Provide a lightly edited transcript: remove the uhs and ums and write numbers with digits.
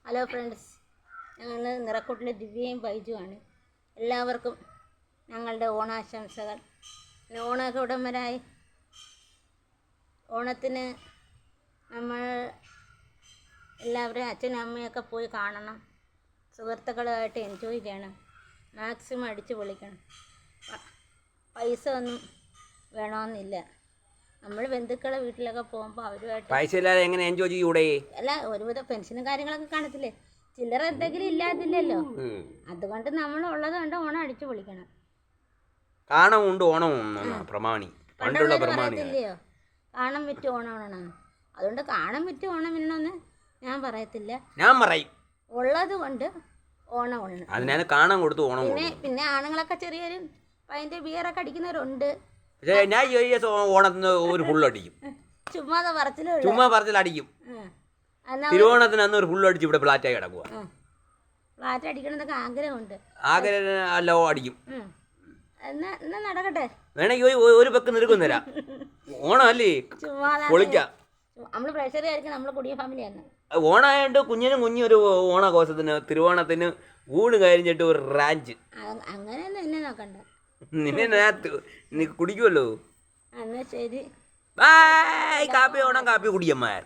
Hello friends, ഞങ്ങൾ നിറക്കൂട്ടിലെ ദിവ്യയും ബൈജുവാണ്. എല്ലാവർക്കും ഞങ്ങളുടെ ഓണാശംസകൾ. ഓണമൊക്കെ ഉടൻ വരായി. ഓണത്തിന് നമ്മൾ എല്ലാവരും അച്ഛനും അമ്മയൊക്കെ പോയി കാണണം. സുഹൃത്തുക്കളുമായിട്ട് എൻജോയ് ചെയ്യണം. മാക്സിമം അടിച്ചു പൊളിക്കണം. പൈസ ഒന്നും വേണമെന്നില്ല. നമ്മൾ ബന്ധുക്കളെ വീട്ടിലൊക്കെ പോകുമ്പോൾ അവരുമായിട്ട് പൈസ ഇല്ലാതെ എങ്ങനെ എൻജോയ് ചെയ്യൂടെ? അല്ല, ഒരുവിധ പെൻഷനും കാര്യങ്ങളൊക്കെ കാണത്തില്ലേ, ചില്ലറ എന്തെങ്കിലും ഇല്ലാതില്ലല്ലോ. അതുകൊണ്ട് നമ്മൾ ഉള്ളത് കൊണ്ട് ഓണം അടിച്ചു പൊളിക്കണം. കാണമുണ്ട് ഓണവും പ്രമാണി, പണ്ടുള്ള പറയത്തില്ലയോ, കാണം വിറ്റ് ഓണമാണ്. അതുകൊണ്ട് കാണം വിറ്റ് ഓണം ഇല്ലെന്ന് ഞാൻ പറയത്തില്ല, ഞാൻ പറയും. ഉള്ളത് കൊണ്ട് ഓണം ഉണ്ട്. അതിനാണ് കാണാൻ കൊടുത്തു ഓണം. പിന്നെ ആണുങ്ങളൊക്കെ ചെറിയൊരു അതിൻ്റെ ബിയറൊക്കെ അടിക്കുന്നവരുണ്ട്. ഞാൻ ഓണത്തിന് ഒരു ഫുള്ളടിക്കും. ചുമ്മാ പറച്ചിലടിക്കും. തിരുവോണത്തിന് അന്ന് ഒരു ഫുള്ളടിച്ച് ഇവിടെ ഫ്ലാറ്റായി കിടക്കുക. ഫ്ലാറ്റ് അടിക്കണമെന്നൊക്കെ ആഗ്രഹമുണ്ട്. ആഗ്രഹം അല്ലോ അടിക്കും. എന്നാ നടക്കട്ടെ. വേണമെങ്കിൽ ഒരു പെക്ക് നിൽക്കും തരാം. ഓണം അല്ലേ, പൊളിക്കാം. നമ്മള് പ്രഷറായിരിക്കും, നമ്മള് കുടിയ ഫാമിലിയാണ്. ഓണമായിട്ട് കുഞ്ഞിനും ഒരു ഓണാഘോഷത്തിന് തിരുവോണത്തിന് ഊണ് കഴിഞ്ഞിട്ട് ഒരു റാഞ്ച്. അങ്ങനെയൊന്നും എന്നെ നോക്കണ്ട. നീ കുടിക്കുമല്ലോ. എന്നാ ശരി. ബൈ. കാപ്പി ഓണം കാപ്പി കുടിയന്മാർ.